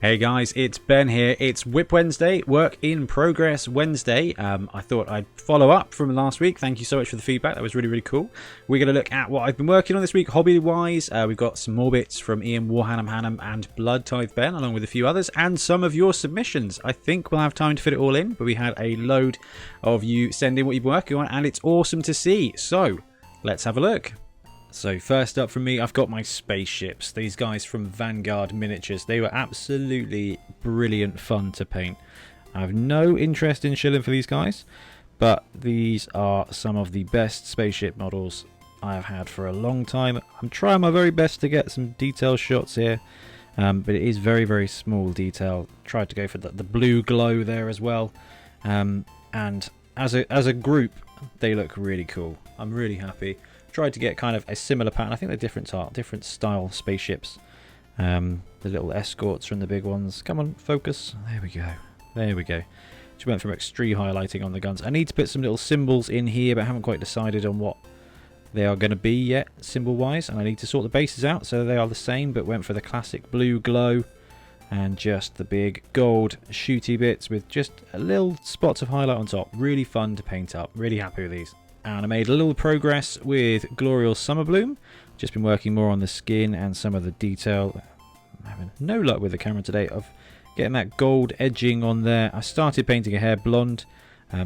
Hey guys, it's Ben here. It's WIP Wednesday, Work in Progress Wednesday. I thought I'd follow up from last week. Thank you so much for the feedback. That was really, really cool. We're going to look at what I've been working on this week, hobby-wise. We've got some more bits from Ian, Warhannam, Hannam, and Bloodtithe Ben, along with a few others, and some of your submissions. I think we'll have time to fit it all in, but we had a load of you send in what you've been working on, and it's awesome to see. So, let's have a look. So first up from me, I've got my spaceships. These guys from Vanguard Miniatures. They were absolutely brilliant fun to paint. I have no interest in shilling for these guys, but these are some of the best spaceship models I have had for a long time. I'm trying my very best to get some detail shots here, but it is very, very small detail. Tried to go for the blue glow there as well. And as a group, they look really cool. I'm really happy. Tried to get kind of a similar pattern. I think they're different style spaceships. The little escorts from the big ones. Come on, focus. There we go. There we go. Just went from extreme highlighting on the guns. I need to put some little symbols in here, but I haven't quite decided on what they are going to be yet, symbol-wise. And I need to sort the bases out so they are the same, but went for the classic blue glow and just the big gold shooty bits with just a little spots of highlight on top. Really fun to paint up. Really happy with these. And I made a little progress with Glorial Summerbloom. Just been working more on the skin and some of the detail. I'm having no luck with the camera today of getting that gold edging on there. I started painting her hair blonde.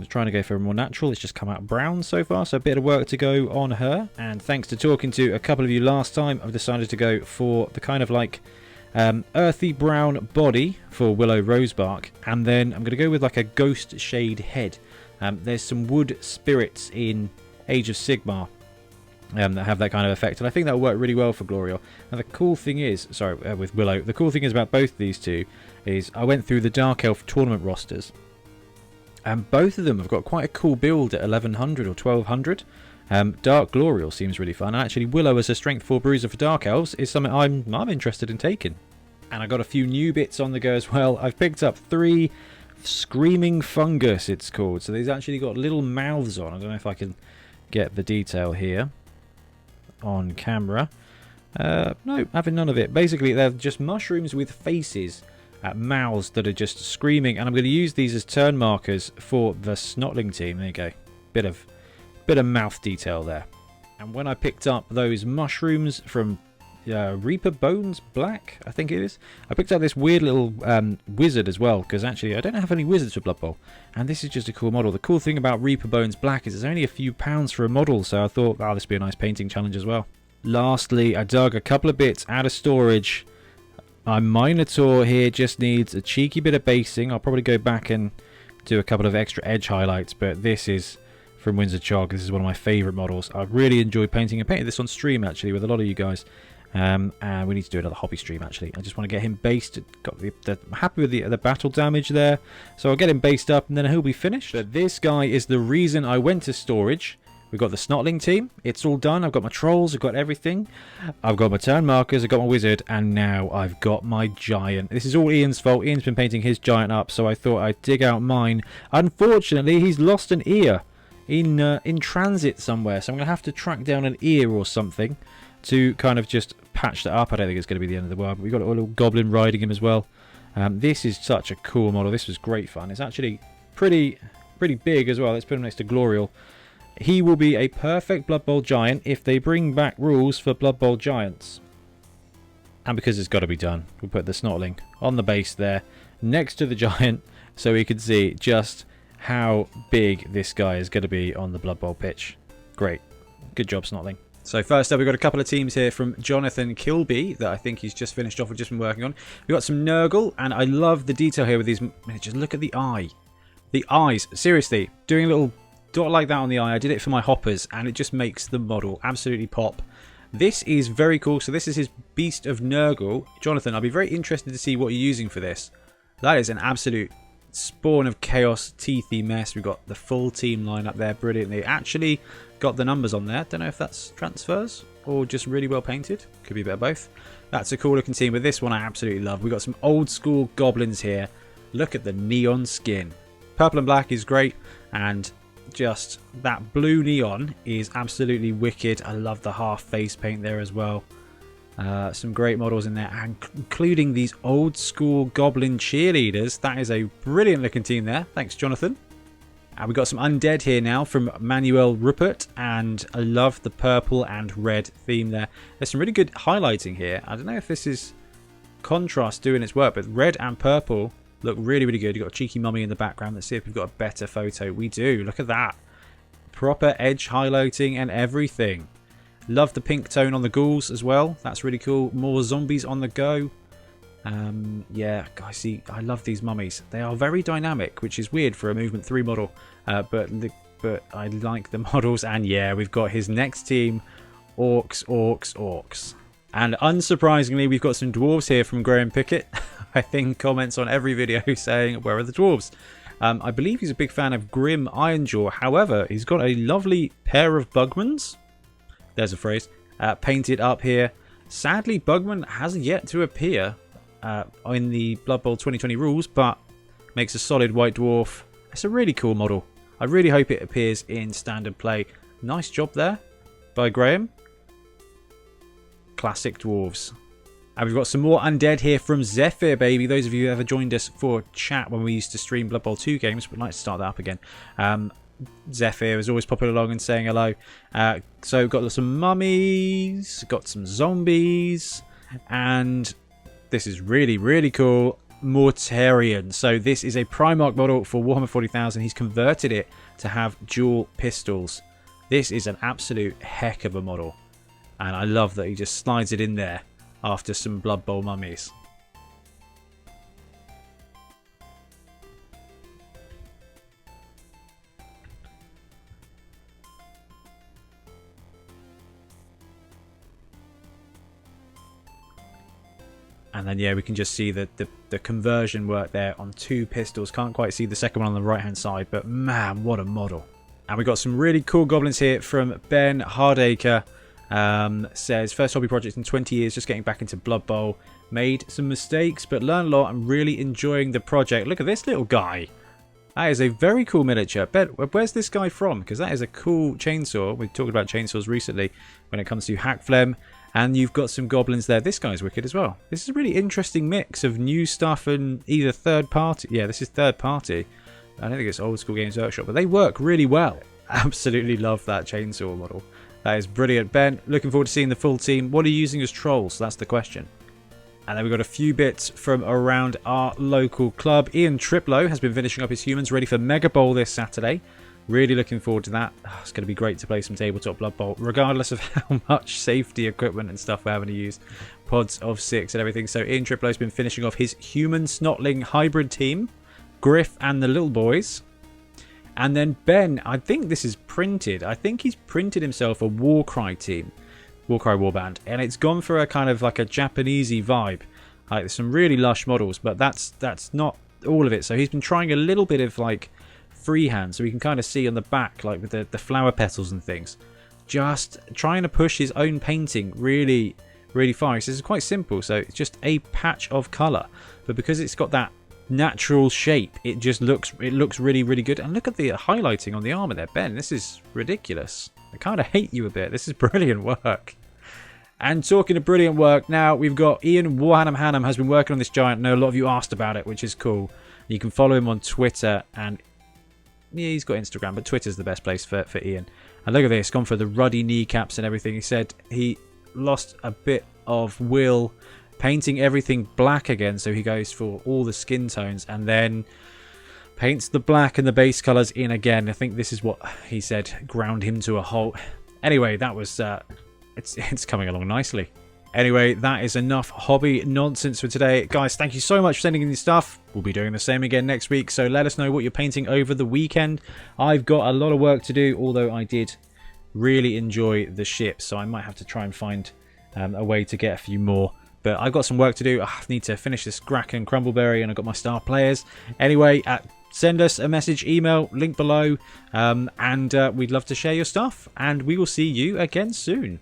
Trying to go for a more natural. It's just come out brown so far, so a bit of work to go on her. And thanks to talking to a couple of you last time, I've decided to go for the kind of like earthy brown body for Willow Rosebark. And then I'm going to go with like a ghost shade head. There's some wood spirits in Age of Sigmar that have that kind of effect, and I think that will work really well for Glorial. And the cool thing is, with Willow, the cool thing is about both these two is I went through the Dark Elf tournament rosters, and both of them have got quite a cool build at 1100 or 1200. Dark Glorial seems really fun. Actually, Willow as a Strength 4 Bruiser for Dark Elves is something I'm interested in taking. And I got a few new bits on the go as well. I've picked up 3 Screaming Fungus, it's called. So they've actually got little mouths on. I don't know if I can get the detail here on camera. No, having none of it. Basically, they're just mushrooms with faces at mouths that are just screaming. And I'm going to use these as turn markers for the Snotling team. There you go. Bit of mouth detail there. And when I picked up those mushrooms from Reaper Bones Black, I think it is. I picked up this weird little wizard as well, because actually I don't have any wizards for Blood Bowl, and this is just a cool model. The cool thing about Reaper Bones Black is it's only a few pounds for a model, so I thought, oh, this would be a nice painting challenge as well. Lastly, I dug a couple of bits out of storage. My Minotaur here just needs a cheeky bit of basing. I'll probably go back and do a couple of extra edge highlights, but this is from Windsor Chog. This is one of my favourite models. I really enjoy painting. I painted this on stream actually with a lot of you guys. And we need to do another hobby stream actually. I just want to get him based. Got I'm happy with the battle damage there, so I'll get him based up and then he'll be finished. But this guy is the reason I went to storage. We've got the Snotling team. It's all done. I've got my trolls. I've got everything. I've got my turn markers. I've got my wizard, and now I've got my giant. This is all Ian's fault. Ian's been painting his giant up, so I thought I'd dig out mine. Unfortunately, he's lost an ear in transit somewhere, so I'm gonna have to track down an ear or something to kind of just patch that up. I don't think it's going to be the end of the world, but we've got a little goblin riding him as well. This is such a cool model. This was great fun. It's actually pretty big as well. Let's put him next to Glorial. He will be a perfect Blood Bowl giant if they bring back rules for Blood Bowl giants. And because it's got to be done, we'll put the Snotling on the base there next to the giant so we can see just how big this guy is going to be on the Blood Bowl pitch. Great. Good job, Snotling. So first up, we've got a couple of teams here from Jonathan Kilby that I think he's just finished off or just been working on. We've got some Nurgle, and I love the detail here with these. Just look at the eye. The eyes. Seriously, doing a little dot like that on the eye. I did it for my hoppers, and it just makes the model absolutely pop. This is very cool. So this is his Beast of Nurgle. Jonathan, I'll be very interested to see what you're using for this. That is an absolute spawn of chaos, teethy mess. We've got the full team line up there brilliantly. Actually got the numbers on there. Don't know if that's transfers or just really well painted. Could be a bit of both. That's a cool looking team, but this one I absolutely love. We've got some old school goblins here. Look at the neon skin. Purple and black is great, and just that blue neon is absolutely wicked. I love the half face paint there as well. Some great models in there, including these old school goblin cheerleaders. That is a brilliant looking team there. Thanks, Jonathan. And we've got some undead here now from Manuel Rupert, and I love the purple and red theme there. There's some really good highlighting here. I don't know if this is contrast doing its work, but red and purple look really, really good. You've got a cheeky mummy in the background. Let's see if we've got a better photo. We do. Look at that. Proper edge highlighting and everything. Love the pink tone on the ghouls as well. That's really cool. More zombies on the go. Yeah, guys, see, I love these mummies. They are very dynamic, which is weird for a Movement 3 model. But I like the models. And yeah, we've got his next team. Orcs, orcs, orcs. And unsurprisingly, we've got some dwarves here from Graham Pickett. I think comments on every video saying, where are the dwarves? I believe he's a big fan of Grim Ironjaw. However, he's got a lovely pair of Bugmans. There's a phrase. Painted up here. Sadly, Bugman hasn't yet to appear in the Blood Bowl 2020 rules, but makes a solid white dwarf. It's a really cool model. I really hope it appears in standard play. Nice job there by Graham. Classic dwarves. And we've got some more undead here from Zephyr, baby. Those of you who ever joined us for chat when we used to stream Blood Bowl 2 games, we'd like to start that up again. Zephyr is always popping along and saying hello. So got some mummies, got some zombies, and this is really, really cool. Mortarion. So this is a Primarch model for Warhammer 40,000. He's converted it to have dual pistols. This is an absolute heck of a model. And I love that he just slides it in there after some Blood Bowl mummies. And then, yeah, we can just see the conversion work there on 2 pistols. Can't quite see the second one on the right-hand side, but man, what a model. And we've got some really cool goblins here from Ben Hardacre. Says, first hobby project in 20 years, just getting back into Blood Bowl. Made some mistakes, but learned a lot. I'm really enjoying the project. Look at this little guy. That is a very cool miniature. Ben, where's this guy from? Because that is a cool chainsaw. We've talked about chainsaws recently when it comes to Hackflem. And you've got some goblins there. This guy's wicked as well. This is a really interesting mix of new stuff and either third party. Yeah, this is third party. I don't think it's Old School Games Workshop, but they work really well. Absolutely love that chainsaw model. That is brilliant. Ben, looking forward to seeing the full team. What are you using as trolls? That's the question. And then we've got a few bits from around our local club. Ian Triplow has been finishing up his humans ready for Mega Bowl this Saturday. Really looking forward to that. Oh, it's going to be great to play some tabletop Blood Bowl, regardless of how much safety equipment and stuff we're having to use. Pods of 6 and everything. So Ian Triplow's been finishing off his human snotling hybrid team. Griff and the little boys. And then Ben, I think this is printed. I think he's printed himself a Warcry team. Warcry Warband. And it's gone for a kind of like a Japanesey vibe. Like, there's some really lush models, but that's not all of it. So he's been trying a little bit of like freehand, so we can kind of see on the back, like with the flower petals and things, just trying to push his own painting really, really far. He says it's quite simple, so it's just a patch of colour, but because it's got that natural shape, it looks really, really good. And look at the highlighting on the armour there, Ben. This is ridiculous. I kind of hate you a bit. This is brilliant work. And talking of brilliant work, now we've got Ian Warhannam Hannam has been working on this giant. I know a lot of you asked about it, which is cool. You can follow him on Twitter, and yeah, he's got Instagram, but Twitter's the best place for Ian. And look at this, gone for the ruddy kneecaps and everything. He said he lost a bit of will painting everything black again, so he goes for all the skin tones and then paints the black and the base colours in again. I think this is what he said ground him to a halt. Anyway, that was it's coming along nicely. Anyway, that is enough hobby nonsense for today. Guys, thank you so much for sending in your stuff. We'll be doing the same again next week, so let us know what you're painting over the weekend. I've got a lot of work to do, although I did really enjoy the ship, so I might have to try and find a way to get a few more. But I've got some work to do. I need to finish this Gracken Crumbleberry, and I've got my star players. Anyway, send us a message, email, link below, and we'd love to share your stuff. And we will see you again soon.